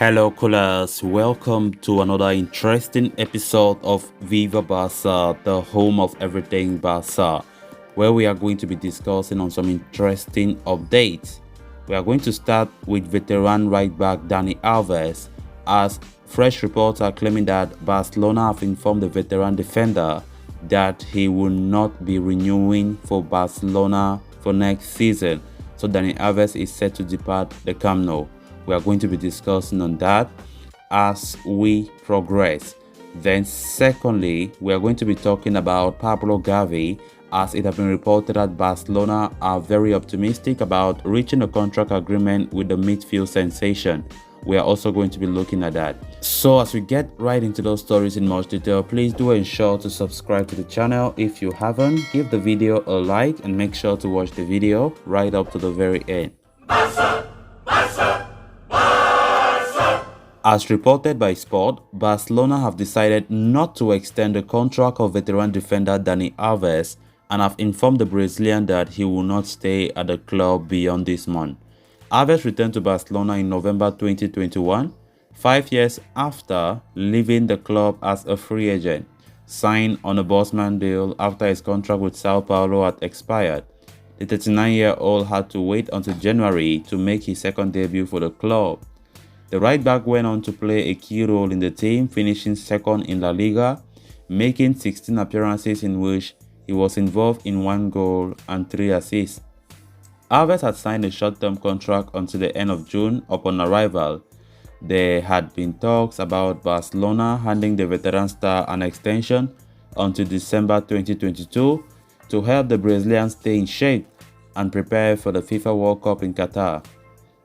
Hello, coolers. Welcome to another interesting episode of Viva Barca, the home of everything Barca, where we are going to be discussing on some interesting updates. We are going to start with veteran right back Dani Alves, as fresh reports are claiming that Barcelona have informed the veteran defender that he will not be renewing for Barcelona for next season. So Dani Alves is set to depart the Camp Nou. We are going to be discussing on that as we progress. Then secondly, we are going to be talking about Pablo Gavi, as it has been reported that Barcelona are very optimistic about reaching a contract agreement with the midfield sensation. We are also going to be looking at that. So as we get right into those stories in much detail, please do ensure to subscribe to the channel if you haven't. Give the video a like and make sure to watch the video right up to the very end. As reported by Sport, Barcelona have decided not to extend the contract of veteran defender Dani Alves and have informed the Brazilian that he will not stay at the club beyond this month. Alves returned to Barcelona in November 2021, 5 years after leaving the club as a free agent, signed on a Bosman deal after his contract with Sao Paulo had expired. The 39-year-old had to wait until January to make his second debut for the club. The right back went on to play a key role in the team, finishing second in La Liga, making 16 appearances in which he was involved in 1 goal and 3 assists. Alves had signed a short-term contract until the end of June upon arrival. There had been talks about Barcelona handing the veteran star an extension until December 2022 to help the Brazilian stay in shape and prepare for the FIFA World Cup in Qatar.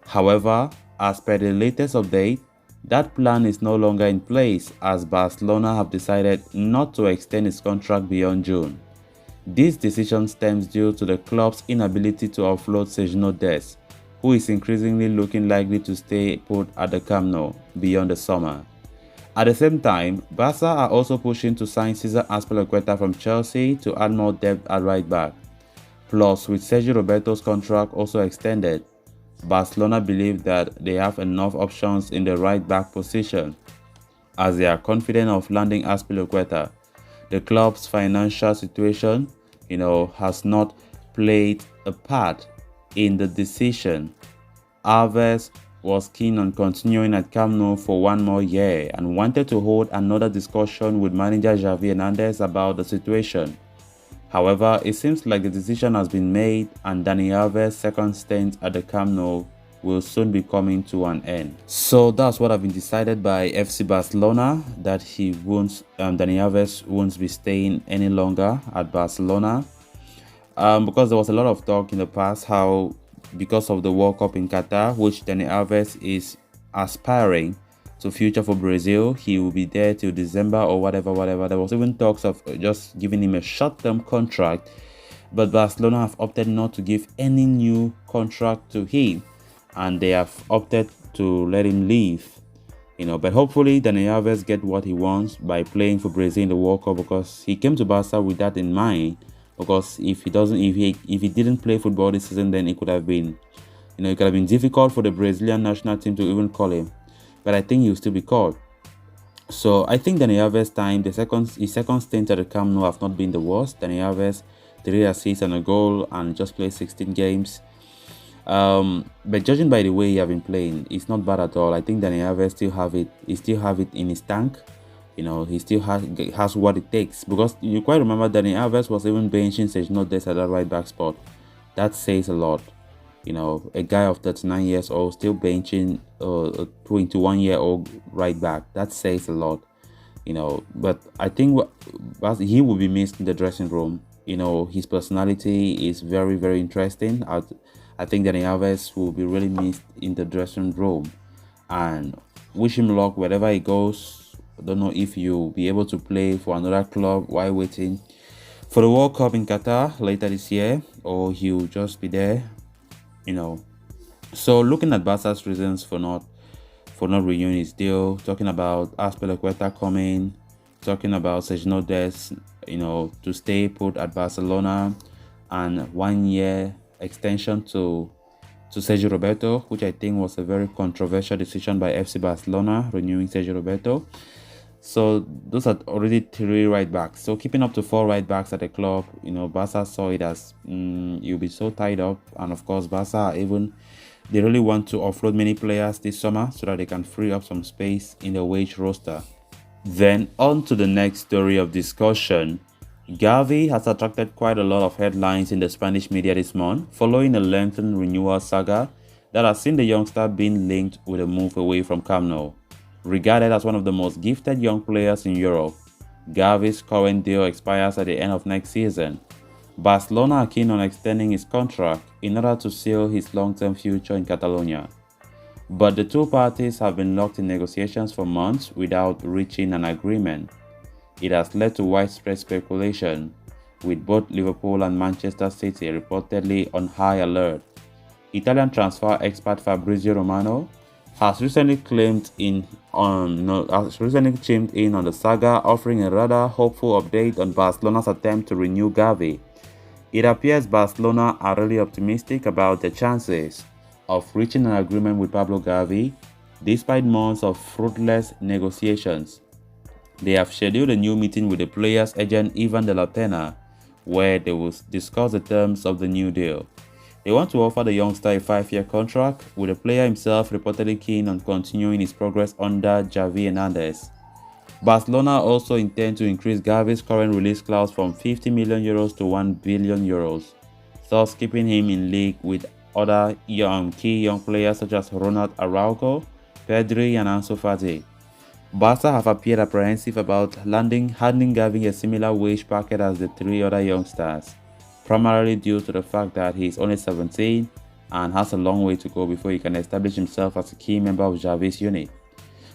However, as per the latest update, that plan is no longer in place as Barcelona have decided not to extend his contract beyond June. This decision stems due to the club's inability to offload Sergio Dest, who is increasingly looking likely to stay put at the Camp Nou beyond the summer. At the same time, Barca are also pushing to sign Cesar Azpilicueta from Chelsea to add more depth at right back. Plus, with Sergio Roberto's contract also extended, Barcelona believe that they have enough options in the right back position, as they are confident of landing Azpilicueta. The club's financial situation, has not played a part in the decision. Alves was keen on continuing at Camp Nou for 1 more year and wanted to hold another discussion with manager Xavi Hernandez about the situation. However, it seems like the decision has been made and Dani Alves' second stint at the Camp Nou will soon be coming to an end. So that's what has been decided by FC Barcelona, that Dani Alves won't be staying any longer at Barcelona. Because there was a lot of talk in the past how because of the World Cup in Qatar, which Dani Alves is aspiring to future for Brazil, he will be there till December or whatever. There was even talks of just giving him a short-term contract, but Barcelona have opted not to give any new contract to him, and they have opted to let him leave. But hopefully Dani Alves get what he wants by playing for Brazil in the World Cup, because he came to Barca with that in mind. Because if he didn't play football this season, then it could have been, it could have been difficult for the Brazilian national team to even call him. But I think he'll still be called. So I think Dani Alves' time, his second stint at the Camp Nou have not been the worst. Dani Alves, 3 assists and a goal and just played 16 games. But judging by the way he have been playing, it's not bad at all. I think Dani Alves still have it. He still have it in his tank. He still has what it takes. Because you quite remember Dani Alves was even benching Sergio Dest at that right back spot. That says a lot. A guy of 39 years old still benching a 21-year-old right back. That says a lot. But I think he will be missed in the dressing room. His personality is very, very interesting. I think Dani Alves will be really missed in the dressing room. And wish him luck wherever he goes. I don't know if you'll be able to play for another club while waiting for the World Cup in Qatar later this year, or he'll just be there. So looking at Barca's reasons for not renewing his deal, talking about Azpilicueta coming, talking about Sergio Dest, to stay put at Barcelona, and 1 year extension to to Sergio Roberto, which I think was a very controversial decision by FC Barcelona, renewing Sergio Roberto. So those are already 3 right backs. So keeping up to 4 right backs at the club, Barca saw it as you'll be so tied up. And of course, Barca they really want to offload many players this summer so that they can free up some space in the wage roster. Then on to the next story of discussion. Gavi has attracted quite a lot of headlines in the Spanish media this month following a lengthened renewal saga that has seen the youngster being linked with a move away from Camp Nou. Regarded as one of the most gifted young players in Europe, Gavi's current deal expires at the end of next season. Barcelona are keen on extending his contract in order to seal his long-term future in Catalonia. But the two parties have been locked in negotiations for months without reaching an agreement. It has led to widespread speculation, with both Liverpool and Manchester City reportedly on high alert. Italian transfer expert Fabrizio Romano has recently chimed in on the saga, offering a rather hopeful update on Barcelona's attempt to renew Gavi. It appears Barcelona are really optimistic about the chances of reaching an agreement with Pablo Gavi, despite months of fruitless negotiations. They have scheduled a new meeting with the player's agent Ivan de la Pena, where they will discuss the terms of the new deal. They want to offer the youngster a 5-year contract, with the player himself reportedly keen on continuing his progress under Xavi Hernandez. Barcelona also intend to increase Gavi's current release clause from €50 million to €1 billion, thus keeping him in league with other key young players such as Ronald Araujo, Pedri and Ansu Fati. Barca have appeared apprehensive about handing Gavi a similar wage packet as the 3 other youngsters, primarily due to the fact that he is only 17 and has a long way to go before he can establish himself as a key member of Xavi's unit.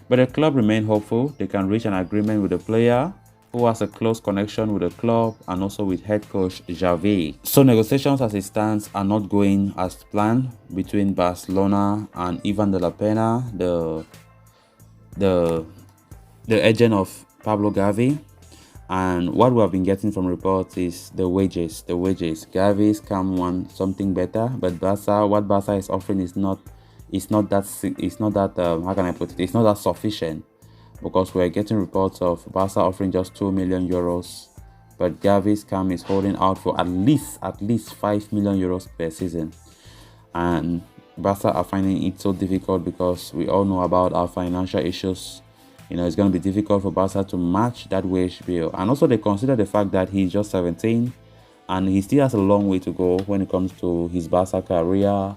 But the club remain hopeful they can reach an agreement with the player, who has a close connection with the club and also with head coach Xavi. So negotiations as it stands are not going as planned between Barcelona and Ivan de la Pena, the agent of Pablo Gavi. And what we have been getting from reports is the wages. Gavi's can want something better, but what Barca is offering is not that how can I put it? It's not that sufficient, because we're getting reports of Barca offering just €2 million, but Gavi's camp is holding out for at least €5 million per season. And Barca are finding it so difficult because we all know about our financial issues. It's going to be difficult for Barca to match that wage bill. And also they consider the fact that he's just 17 and he still has a long way to go when it comes to his Barca career.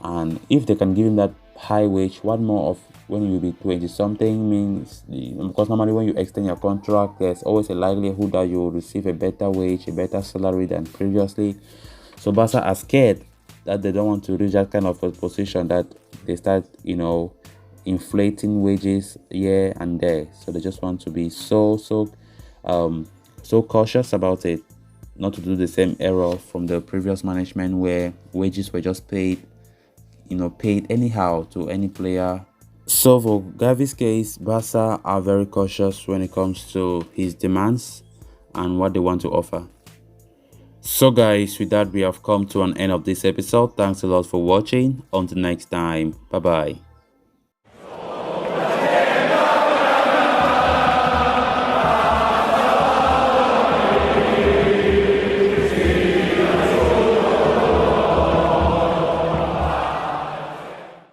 And if they can give him that high wage, what more of when you be 20 something means, because normally when you extend your contract, there's always a likelihood that you will receive a better wage, a better salary than previously. So Barca are scared that they don't want to reach that kind of a position that they start, inflating wages here and there. So they just want to be so cautious about it, not to do the same error from the previous management where wages were just paid anyhow to any player. So for Gavi's case, Barca are very cautious when it comes to his demands and what they want to offer. So guys, with that we have come to an end of this episode. Thanks a lot for watching. Until next time, bye bye.